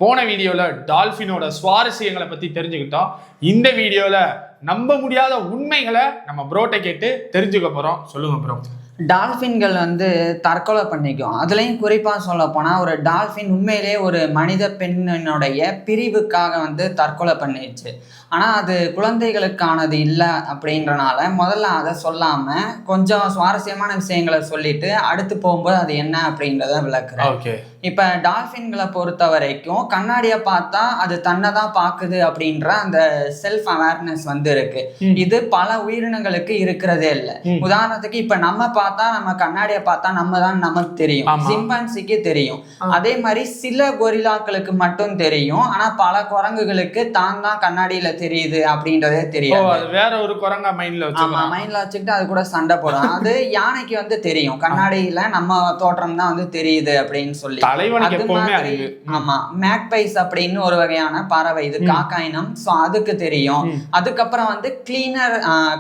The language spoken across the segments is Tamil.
போன வீடியோவில் டால்ஃபினோட சுவாரஸ்யங்களை பற்றி தெரிஞ்சுக்கிட்டோம். இந்த வீடியோவில் நம்ப முடியாத உண்மைகளை நம்ம ப்ரோட்டை கேட்டு தெரிஞ்சுக்க போகிறோம். சொல்லுங்க ப்ரோ. டால்ஃபின்கள் தற்கொலை பண்ணிக்கும். அதுலேயும் குறிப்பாக சொல்ல போனால் ஒரு டால்ஃபின் உண்மையிலேயே ஒரு மனித பெண்ணினுடைய பிரிவுக்காக தற்கொலை பண்ணிடுச்சு. ஆனால் அது குழந்தைகளுக்கானது இல்லை அப்படின்றனால முதல்ல அதை சொல்லாமல் கொஞ்சம் சுவாரஸ்யமான விஷயங்களை சொல்லிட்டு அடுத்து போகும்போது அது என்ன அப்படின்றத விளக்குறேன். இப்போ டால்ஃபின்களை பொறுத்த வரைக்கும் கண்ணாடியை பார்த்தா அது தன்னை தான் பார்க்குது அப்படின்ற அந்த செல்ஃப் அவேர்னஸ் இருக்கு. இது பல உயிரினங்களுக்கு இருக்கிறதே இல்லை. உதாரணத்துக்கு இப்போ நம்ம கண்ணாடியை பார்த்தா நம்ம தான் நமக்கு தெரியும், சிம்பன்சிக்கு தெரியும். அதே மாதிரி சில கொரில்லாக்களுக்கு மட்டும் தெரியும். ஆனா பல குரங்குகளுக்கு தான் கண்ணாடியில தெரியுது அப்படின்றதே தெரியும். வேற ஒரு குரங்கா மைண்ட்ல வச்சுக்கிட்டு அது கூட சண்டை போடும். அது யானைக்கு தெரியும் கண்ணாடியில நம்ம தோற்றம் தான் தெரியுது அப்படின்னு சொல்லி. ஆமா, மேக்பைஸ் அப்படின்னு ஒரு வகையான பறவை, இது காக்காயினம். சோ அதுக்கு தெரியும். அதுக்கப்புறம்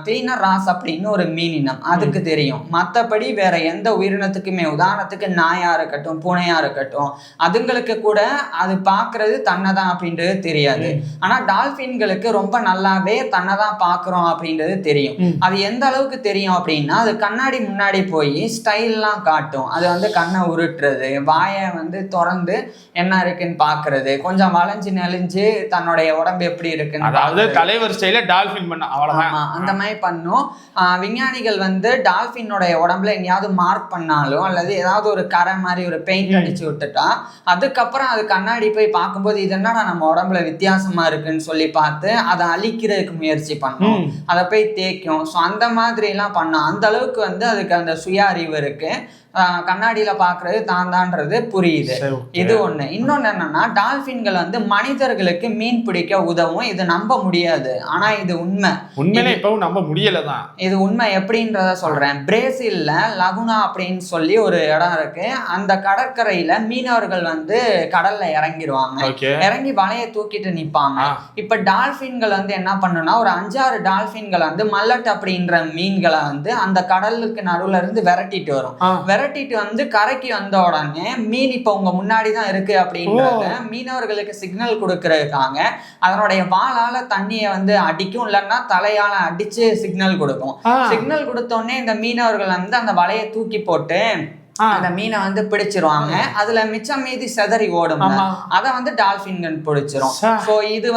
கிளீனர் ராஸ் அப்படின்னு ஒரு மீனினம், அதுக்கு தெரியும். மற்றபடி வேற எந்த உயிரினத்துக்குமே, உதாரணத்துக்கு நாயா இருக்கட்டும் பூனையா இருக்கட்டும், அதுங்களுக்கு கூட அது பார்க்கறது தன்னைதான் அப்படின்றது தெரியாது. ஆனா டால்பின்களுக்கு ரொம்ப நல்லாவே தன்னைதான் பார்க்கிறோம் அப்படின்றது தெரியும். அது எந்த அளவுக்கு தெரியும் அப்படின்னா, அது கண்ணாடி முன்னாடி போய் ஸ்டைல்லாம் காட்டும். அது கண்ணை உருட்டுறது, வாயை திறந்து என்ன இருக்குன்னு பாக்குறது, கொஞ்சம் வளைஞ்சு நெளிஞ்சு தன்னுடைய உடம்பு எப்படி இருக்குன்னு, அதாவது தலைவர் ஸ்டைல டால்பின் பண்ண அவ்வளவுதான். அந்த மாதிரி பண்ணும். விஞ்ஞானிகள் டால்பினோட உடம்புல எங்கேயாவது மார்க் பண்ணாலும் அல்லது ஏதாவது ஒரு கரை மாதிரி ஒரு பெயிண்ட் அடிச்சு விட்டுட்டா அதுக்கப்புறம் அது கண்ணாடி போய் பார்க்கும்போது இது என்னடா நம்ம உடம்புல வித்தியாசமா இருக்குன்னு சொல்லி பார்த்து அதை அழிக்கிறதுக்கு முயற்சி பண்ணும். அதை போய் தேய்க்கும். ஸோ அந்த மாதிரி எல்லாம் பண்ணும். அந்த அளவுக்கு அதுக்கு அந்த சுய அறிவு இருக்கு. கண்ணாடியில பாக்குறது தான்ன்றது புரியுது. இது ஒண்ணு. இன்னொன்னு என்னன்னா, டால்பின்கள் மனிதர்களுக்கு மீன் பிடிக்க உதவும். இது நம்ப முடியாது, ஆனா இது உண்மை. உண்மையில இப்பவும் நம்ப முடியலதான். இது உண்மை. எப்படின்றத சொல்றேன். பிரேசில்ல லகுனா அப்படின்னு சொல்லி ஒரு இடம் இருக்கு. அந்த கடற்கரையில மீனவர்கள் கடல்ல இறங்கிடுவாங்க. இறங்கி வலையை தூக்கிட்டு நிப்பாங்க. இப்ப டால்பின்கள் என்ன பண்ணுனா, ஒரு 5-6 டால்பின்கள் மல்லட் அப்படின்ற மீன்களை அந்த கடலுக்கு நடுவுல இருந்து விரட்டிட்டு வரும். விரட்டிட்டு கரைக்கு வந்த உடனே மீன் இப்ப உங்க முன்னாடிதான் இருக்கு அப்படின்றத மீனவர்களுக்கு சிக்னல் கொடுக்கறதுக்காக அதனுடைய வாளால தண்ணிய அடிக்கும், இல்லைன்னா தலையால அடிச்சு சிக்னல் கொடுக்கும். சிக்னல் கொடுத்த உடனே இந்த மீனவர்கள் அந்த வலையை தூக்கி போட்டு அந்த மீனை பிடிச்சிருவாங்க. அதுல மிச்சம் மீதி செதறி ஓடும். அதை டால்பின்கள் பிடிச்சிரும். சோ இது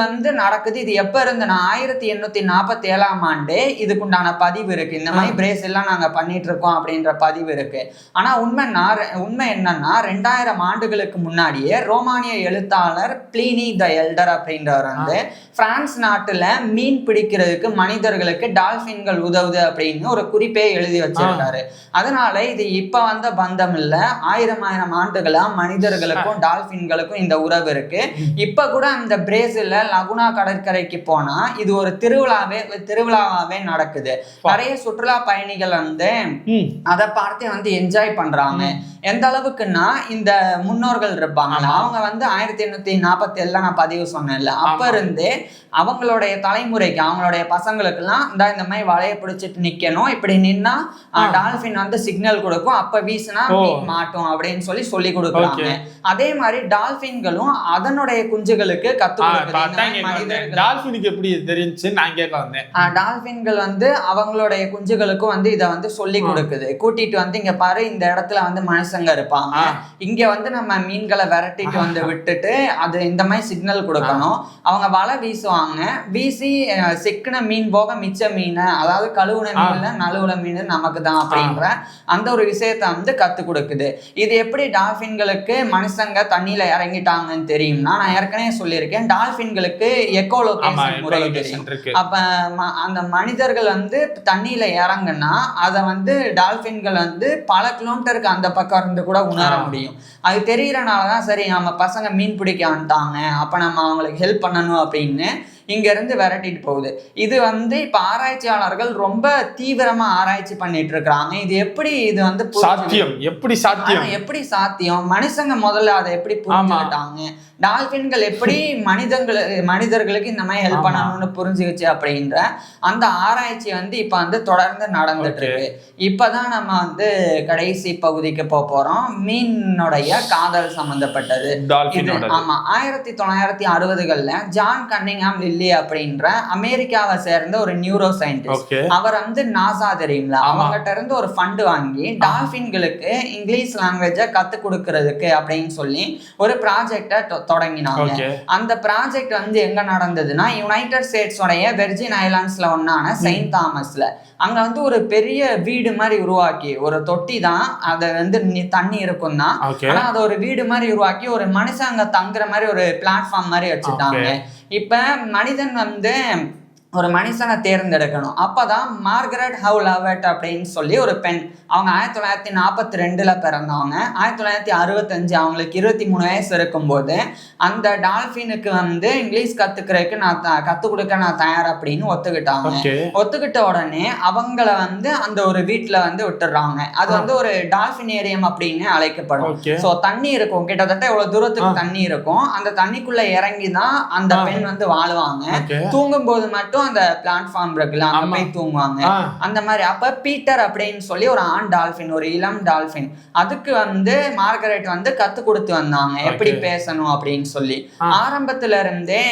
நடக்குது. இது எப்ப இருந்து 1847ஆம் ஆண்டு இதுக்குண்டான பதிவு இருக்கு. இந்த மாதிரி பிரேசில்லாம் நாங்க பண்ணிட்டு இருக்கோம் அப்படின்ற பதிவு இருக்கு. ஆனா உண்மை என்னன்னா, 2000 ஆண்டுகளுக்கு முன்னாடியே ரோமானிய எழுத்தாளர் பிளினி த எல்டர் அப்படின்றவர் பிரான்ஸ் நாட்டுல மீன் பிடிக்கிறதுக்கு மனிதர்களுக்கு டால்பின்கள் உதவுது அப்படின்னு ஒரு குறிப்பே எழுதி வச்சிருக்காரு. அதனால இது இப்ப பந்தம் இல்ல, 1000 ஆண்டுகளா மனிதர்களுக்கும் டால்பின்களுக்கும் இந்த உறவு இருக்கு. இப்ப கூட அந்த பிரேசில்ல லகுனா கடற்கரைக்கு போனா இது ஒரு திருவிழாவே நடக்குது. நிறைய சுற்றுலா பயணிகள் அதை பார்த்து என்ஜாய் பண்றாங்க. எந்த அளவுக்குன்னா, இந்த முன்னோர்கள் இருப்பாங்க, அவங்க 1847 நான் பதிவு சொன்னேன்ல, அப்ப இருந்தே அவங்களுடைய தலைமுறைக்கு, அவங்களுடைய பசங்களுக்கு எல்லாம் இந்த மாதிரி வலையை பிடிச்சிட்டு நிக்கணும், இப்படி நின்னா டால்பின் சிக்னல் கொடுக்கும், அப்ப வீசினா மீன் மாட்டோம் அப்படின்னு சொல்லி கொடுக்குறாங்க. அதே மாதிரி டால்பின்களும் அதனுடைய குஞ்சுகளுக்கு டால்பின்கள் அவங்களுடைய குஞ்சுகளுக்கும் இதை சொல்லி கொடுக்குது. கூட்டிட்டு இங்க பாரு, இந்த இடத்துல மனுஷங்க இருப்பாங்க, இங்க நம்ம மீன்களை விரட்டிட்டு விட்டுட்டு அது இந்த மாதிரி சிக்னல் கொடுக்கணும். அவங்க வலை வீசுவாங்க. வீசி சிக்கின மீன் போக மிச்ச மீன், அதாவது கழுவுன மீன்ல நழுவுன மீன் நமக்கு தான் அப்படின்ற அந்த ஒரு விஷயத்த கத்து கொடுக்குது. இது எப்படி டால்பின்களுக்கு மனுஷங்க தண்ணியில இறங்கிட்டாங்கன்னு தெரியும்னா, நான் ஏற்கனவே சொல்லியிருக்கேன், டால்பின்களுக்கு எக்கோலோகேஷன் முறை தெரியும். அப்ப அந்த மனிதர்கள் தண்ணியில இறங்குனா அதை டால்பின்கள் பல கிலோமீட்டருக்கு அந்த பக்கம் இருந்து கூட உணர முடியும். அது தெரியறனாலதான் சரி நம்ம பசங்க மீன் பிடிக்க வந்துட்டாங்க, அப்ப நம்ம அவங்களுக்கு ஹெல்ப் பண்ணணும் அப்படின்னு இங்க இருந்து விரட்டிட்டு போகுது. இது வந்து இப்ப ஆராய்ச்சியாளர்கள் ரொம்ப தீவிரமா ஆராய்ச்சி பண்ணிட்டு இருக்காங்க. இது எப்படி இது வந்து சாத்தியம், எப்படி சாத்தியம், மனுஷங்க முதல்ல அதை எப்படி புரிஞ்சுக்கிட்டாங்க, டால்பின்கள் எப்படி மனிதர்களுக்கு இந்த மாதிரி ஹெல்ப் பண்ணணும்னு புரிஞ்சுக்கிச்சு அப்படின்ற அந்த ஆராய்ச்சி வந்து இப்ப வந்து தொடர்ந்து நடந்துட்டு இருக்கு. இப்பதான் நம்ம வந்து கடைசி பகுதிக்கு போறோம். மீனுடைய காதல் சம்பந்தப்பட்டது. ஆமா, 1960களில் ஜான் கன்னிங்ஹாம் லில்லி அப்படின்ற அமெரிக்காவை சேர்ந்த ஒரு நியூரோ சயின்டிஸ்ட், அவர் வந்து நாசா தெரியுங்களா, அவங்ககிட்ட இருந்து ஒரு ஃபண்ட் வாங்கி டால்பின்களுக்கு இங்கிலீஷ் லாங்குவேஜை கத்து கொடுக்கறதுக்கு அப்படின்னு சொல்லி ஒரு ப்ராஜெக்டை தொடங்கினாங்க. அந்த ப்ராஜெக்ட் வந்து எங்க நடந்ததுன்னா யுனைடெட் ஸ்டேட்ஸ் உடைய வெர்ஜின் ஐலாண்ட்ஸ்ல ஒன்னான செயின்ட் தாமஸ்ல. அங்க வந்து ஒரு பெரிய வீடு மாதிரி உருவாக்கி, ஒரு தொட்டி தான், அதை வந்து தண்ணி இருக்கும் தான், ஆனா அதை ஒரு வீடு மாதிரி உருவாக்கி ஒரு மனுஷன் அங்க தங்குற மாதிரி ஒரு பிளாட்ஃபார்ம் மாதிரி வச்சுட்டாங்க. இப்ப மனிதன் வந்து ஒரு மனுஷனை தேர்ந்தெடுக்கணும். அப்பதான் மார்கரெட் ஹவு லவெட் அப்படின்னு சொல்லி ஒரு பெண், அவங்க 1942 பிறந்தவங்க. 1965 அவங்களுக்கு 23 வயசு இருக்கும்போது அந்த டால்பினுக்கு வந்து இங்கிலீஷ் கத்துக்கிறதுக்கு நான் கத்துக் கொடுக்க நான் தயார் அப்படின்னு ஒத்துக்கிட்டாங்க. ஒத்துக்கிட்ட உடனே அவங்கள வந்து அந்த ஒரு வீட்டுல வந்து விட்டுறாங்க. அது வந்து ஒரு டால்பினேரியம் அப்படின்னு அழைக்கப்படும். சோ தண்ணி இருக்கும், கிட்டத்தட்ட இவ்வளவு தூரத்துக்கு தண்ணி இருக்கும். அந்த தண்ணிக்குள்ள இறங்கிதான் அந்த பெண் வந்து வாழ்வாங்க. தூங்கும் போது மட்டும் அந்த பிளாட்ஃபார்ம் இருக்குல்ல, அங்க போய் தூங்குவாங்க அந்த மாதிரி. அப்ப பீட்டர் அப்படின்னு சொல்லி ஒரு ஆண் டால்பின், ஒரு இளம் டால்பின், அதுக்கு வந்து மார்கரெட் வந்து கத்து கொடுத்து வந்தாங்க எப்படி பேசணும் அப்படின்னு சொல்லி. ஆரம்பத்துல இருந்தே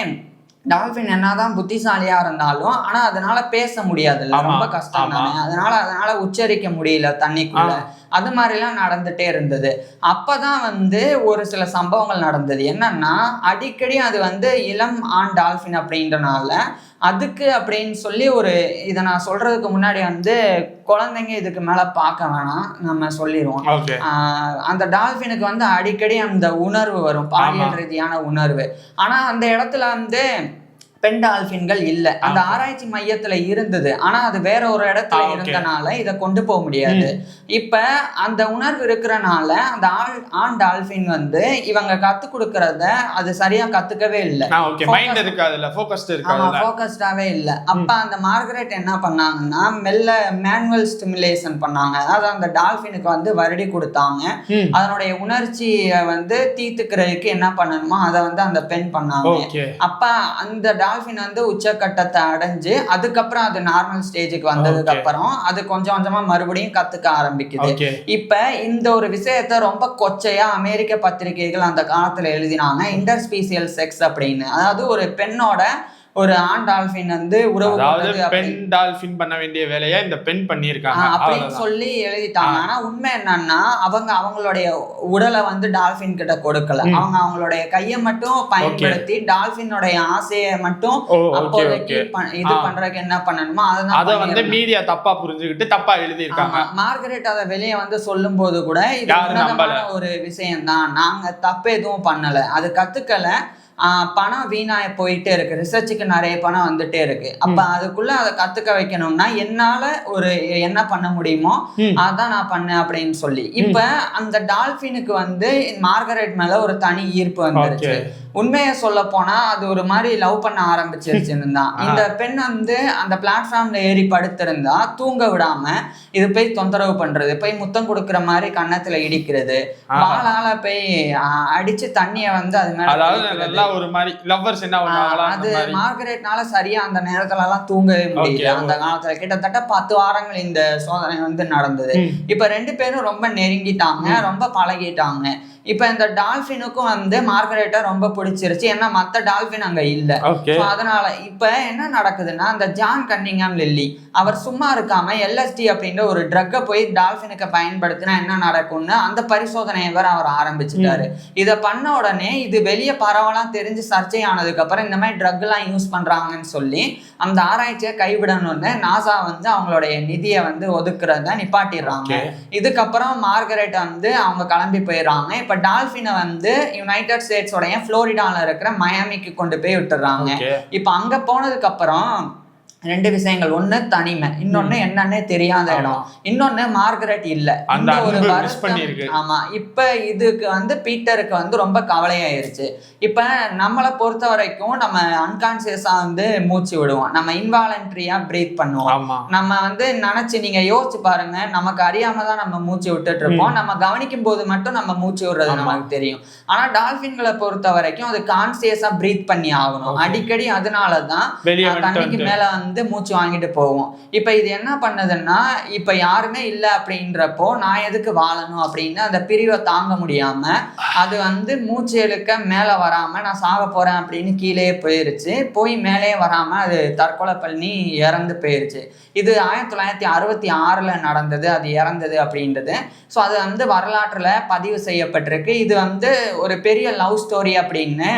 டால்பின் என்னதான் புத்திசாலியா இருந்தாலும் ஆனா அதனால பேச முடியாதுல்ல, ரொம்ப கஷ்டம் தானே, அதனால உச்சரிக்க முடியல தண்ணிக்குள்ள. அது மாதிரிலாம் நடந்துட்டே இருந்தது. அப்பதான் வந்து ஒரு சில சம்பவங்கள் நடந்தது. என்னன்னா, அடிக்கடி அது வந்து இளம் ஆண் டால்பின் அப்படின்றனால அதுக்கு அப்படின்னு சொல்லி ஒரு, இதை நான் சொல்றதுக்கு முன்னாடி வந்து குழந்தைங்க இதுக்கு மேல பார்க்க வேணாம், நம்ம சொல்லிடுவோம். அந்த டால்பினுக்கு வந்து அடிக்கடி அந்த உணர்வு வரும், பாலியல் ரீதியான உணர்வு. ஆனா அந்த இடத்துல வந்து பெண் டால்பின்கள் இல்ல. அந்த ஆராய்ச்சி மையத்துல இருந்தது, ஆனா அது வேற ஒரு இடத்துல இருந்தனால இதை கொண்டு போக முடியாது. இப்ப அந்த உணர்வு இருக்கிறனால அந்த ஆண் டால்பின் வந்து இவங்க கத்து கொடுக்கறத அது சரியா கத்துக்கவே இல்லை, போக்கஸ்டாவே இல்ல. அப்ப அந்த மார்கரெட் என்ன பண்ணாங்கன்னா மெல்ல மேனுவல் ஸ்டிமுலேஷன் பண்ணாங்க. அதாவது அந்த டால்பினுக்கு வந்து வருடி கொடுத்தாங்க. அதனுடைய உணர்ச்சியை வந்து தீர்த்துக்கிறதுக்கு என்ன பண்ணணுமோ அதை வந்து அந்த பெண் பண்ணாங்க. அப்ப அந்த டால்பின் வந்து உச்சக்கட்டத்தை அடைஞ்சு அதுக்கப்புறம் அது நார்மல் ஸ்டேஜுக்கு வந்ததுக்கு அப்புறம் அது கொஞ்சம் கொஞ்சமா மறுபடியும் கத்துக்க ஆரம்பிக்குது. இப்ப இந்த ஒரு விஷயத்த ரொம்ப கொச்சையா அமெரிக்க பத்திரிகைகள் அந்த காலத்துல எழுதினாங்க, இன்டர்ஸ்பீசியல் செக்ஸ் அப்படின்னு. அதாவது ஒரு பெண்ணோட ஒரு ஆண் டால்பின் வந்து உறவு, பெண் டால்பின் பண்ண வேண்டிய வேலையை இந்த பெண் பண்ணியிருக்காங்க அப்படின்னு சொல்லி எழுதிட்டாங்க. ஆனா உண்மை என்னன்னா அவங்களுடைய உடலை வந்து டால்பின் கிட்ட கொடுக்கல. அவங்க அவங்களுடைய கையை மட்டும் பயன்படுத்தி டால்பினுடைய ஆசையை மட்டும் அப்போதைக்கு இது பண்றதுக்கு என்ன பண்ணணுமோ அதை வந்து மீடியா தப்பா புரிஞ்சுக்கிட்டு தப்பா எழுதியிருக்காங்க. மார்கரெட் அதை வெளியே வந்து சொல்லும் போது கூட இது உன்னதமான ஒரு விஷயம் தான், நாங்க தப்பு எதுவும் பண்ணல, அது கத்துக்கல, பணம் வீணாய போயிட்டே இருக்கு, ரிசர்ச்சுக்கு நிறைய பணம் வந்துட்டே இருக்கு. அப்ப அதுக்குள்ள அதை கத்துக்க வைக்கணும்னா என்னால ஒரு என்ன பண்ண முடியுமோ அதான் நான் பண்ணேன் அப்படின்னு சொல்லி. இப்ப அந்த டால்பினுக்கு வந்து மார்கரெட் மேல ஒரு தனி ஈர்ப்பு வந்துருச்சு. உண்மையை சொல்ல போனா அது ஒரு மாதிரி லவ் பண்ண ஆரம்பிச்சிருச்சுன்னு தான். இந்த பெண் வந்து அந்த பிளாட்ஃபார்ம்ல ஏறி படுத்திருந்தா தூங்க விடாம இது போய் தொந்தரவு பண்றது, போய் முத்தம் கொடுக்குற மாதிரி கன்னத்துல இடிக்கிறது, வாளால போய் அடிச்சு தண்ணிய வந்து அது மேல ஒரு மாதிரி லவ்வர்ஸ் என்ன பண்ணுவாங்களா. அது மார்கரெட்னால சரியா அந்த நேரத்துல எல்லாம் தூங்கவே முடியல. அந்த காலத்துல கிட்டத்தட்ட 10 வாரங்கள் இந்த சோதனை வந்து நடந்தது. இப்ப 2 பேரும் ரொம்ப நெருங்கிட்டாங்க, ரொம்ப பழகிட்டாங்க. இப்ப இந்த டால்பினுக்கும் வந்து மார்கரெட்டை ரொம்ப பிடிச்சிருச்சு, ஏன்னா மத்த டால்பின் அங்க இல்ல. அதனால இப்ப என்ன நடக்குதுன்னா, அந்த ஜான் கன்னிங்ஹாம் லில்லி அவர் சும்மா இருக்காம LSD அப்படின்ற ஒரு ட்ரக்கை போய் டால்பினுக்கு பயன்படுத்தினா என்ன நடக்கும்னு அந்த பரிசோதனையை வேற அவர் ஆரம்பிச்சுட்டாரு. இதை பண்ண உடனே இது வெளியே பரவலாம் தெரிஞ்சு சர்ச்சை ஆனதுக்கு அப்புறம் இந்த மாதிரி ட்ரக் எல்லாம் யூஸ் பண்றாங்கன்னு சொல்லி அந்த ஆராய்ச்சியை கைவிடணும்னு நாசா வந்து அவங்களுடைய நிதியை வந்து ஒதுக்குறத நிப்பாட்டிடுறாங்க. இதுக்கப்புறம் மார்கரெட் வந்து அவங்க கிளம்பி போயிடுறாங்க. இப்ப டால்பினை வந்து யுனைடெட் ஸ்டேட்ஸ் உடைய புளோரிடால இருக்கிற மயாமிக்கு கொண்டு போய் விட்டுறாங்க. இப்ப அங்க போனதுக்கு அப்புறம் 2 விஷயங்கள். ஒண்ணு தனிமை, இன்னொன்னு என்னன்னே தெரியாத இடம், இன்னொன்னு மார்கரெட் இல்ல. அந்த ஒரு ஆமா. இப்ப இதுக்கு வந்து பீட்டருக்கு வந்து ரொம்ப கவலையாயிருச்சு. இப்ப நம்மளை பொறுத்த வரைக்கும் நம்ம அன்கான்சியஸா வந்து மூச்சு விடுவோம், நம்ம இன்வாலண்டரியா பிரீத் பண்ணுவோம். நம்ம வந்து நினைச்சு நீங்க யோசிச்சு பாருங்க, நமக்கு அறியாம தான் நம்ம மூச்சு விட்டுட்டு இருப்போம். நம்ம கவனிக்கும் போது மட்டும் நம்ம மூச்சு விடுறது நமக்கு தெரியும். ஆனா டால்பின்களை பொறுத்த வரைக்கும் அது கான்சியஸா பிரீத் பண்ணி ஆகணும் அடிக்கடி. அதனாலதான் தண்ணிக்கு மேல வந்து மூச்சு வாங்கிட்டு போவோம். இப்ப இது என்ன பண்ணதுன்னா, இப்ப யாருமே இல்ல அப்படின்றப்போ நான் எதுக்கு வாழணும் அப்படின்னு அந்த பிரிவை தாங்க முடியாம அது வந்து மூச்சு இழுக்க மேல வராம நான் சாக போறேன் அப்படின்னு கீழே போயிருச்சு. போய் மேலே வராம அது தற்கொலை பண்ணி இறந்து போயிருச்சு. இது 1966 நடந்தது, அது இறந்தது அப்படின்றது. ஸோ அது வந்து வரலாற்றுல பதிவு செய்யப்பட்டிருக்கு. இது வந்து ஒரு பெரிய லவ் ஸ்டோரி அப்படின்னு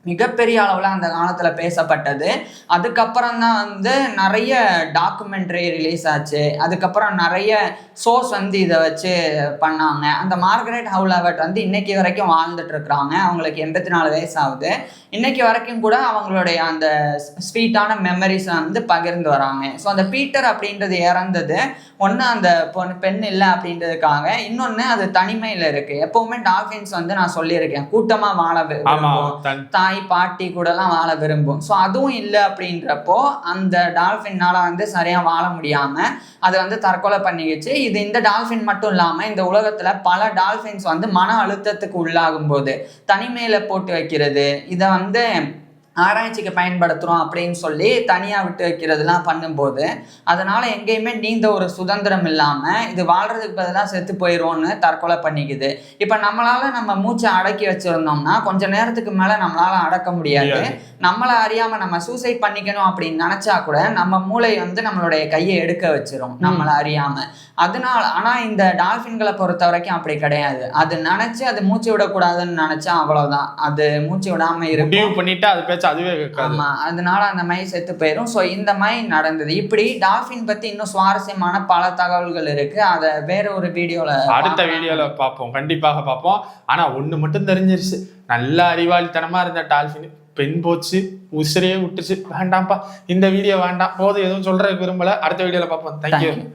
மிகப்பெரிய அளவில் அந்த காலத்தில் பேசப்பட்டது. அதுக்கப்புறம் தான் வந்து நிறைய டாக்குமெண்ட்ரி ரிலீஸ் ஆச்சு. அதுக்கப்புறம் நிறைய ஷோஸ் வந்து இதை வச்சு பண்ணாங்க. அந்த மார்கரெட் ஹவுலவர்ட் வந்து இன்னைக்கு வரைக்கும் வாழ்ந்துட்டு இருக்கிறாங்க. அவங்களுக்கு 84 வயசு ஆகுது. இன்னைக்கு வரைக்கும் கூட அவங்களுடைய அந்த ஸ்வீட்டான மெமரிஸை வந்து பகிர்ந்து வராங்க. ஸோ அந்த பீட்டர் அப்படின்றது இறந்தது ஒன்று அந்த பெண் இல்லை அப்படின்றதுக்காக, இன்னொன்று அது தனிமையில் இருக்கு. எப்பவுமே டால்ஃபின்ஸ் வந்து நான் சொல்லியிருக்கேன் கூட்டமாக வாழ விரும்பும், தாய் பாட்டி கூடலாம் வாழ விரும்பும். ஸோ அதுவும் இல்லை அப்படின்றப்போ அந்த டால்ஃபின்னால வந்து சரியாக வாழ முடியாமல் அதை வந்து தற்கொலை பண்ணிக்கிச்சு. இது இந்த டால்ஃபின் மட்டும் இல்லாமல் இந்த உலகத்தில் பல டால்ஃபின்ஸ் வந்து மன அழுத்தத்துக்கு உள்ளாகும் போது தனிமையில போட்டு வைக்கிறது, இதை வந்து ஆராய்ச்சிக்கு பயன்படுத்துகிறோம் அப்படின்னு சொல்லி தனியாக விட்டு வைக்கிறதுலாம் பண்ணும்போது அதனால எங்கேயுமே நீந்த ஒரு சுதந்திரம் இல்லாமல் இது வாழ்றதுக்கு பதிலாக செத்து போயிடுவோன்னு தற்கொலை பண்ணிக்குது. இப்போ நம்மளால நம்ம மூச்சை அடக்கி வச்சிருந்தோம்னா கொஞ்ச நேரத்துக்கு மேலே நம்மளால அடக்க முடியாது. நம்மளை அறியாமல் நம்ம சூசைட் பண்ணிக்கணும் அப்படின்னு நினச்சா கூட நம்ம மூளை வந்து நம்மளுடைய கையை எடுக்க வச்சிரும் நம்மளை அறியாமல். அதனால ஆனால் இந்த டால்ஃபின்களை பொறுத்த வரைக்கும் அப்படி கிடையாது. அது நினச்சி அது மூச்சு விடக்கூடாதுன்னு நினச்சா அவ்வளோதான், அது மூச்சு விடாமல் இருக்கும் பண்ணிட்டு அது அதுவே ஆமா. அதனால அந்த மை செத்து போயிடும். ஸோ இந்த மை நடந்தது. இப்படி டால்ஃபின் பத்தி இன்னும் சுவாரஸ்யமான பல தகவல்கள் இருக்கு. அதை வேற ஒரு வீடியோல அடுத்த வீடியோல பார்ப்போம், கண்டிப்பாக பார்ப்போம். ஆனா ஒண்ணு மட்டும் தெரிஞ்சிருச்சு, நல்ல அறிவாளித்தனமா இருந்த டால்ஃபின் பெண் போச்சு, உசிரையே விட்டுச்சு. வேண்டாம்ப்பா, இந்த வீடியோ வேண்டாம், போதும், எதுவும் சொல்றதுக்கு விரும்பல. அடுத்த வீடியோல பார்ப்போம். தேங்க்யூ.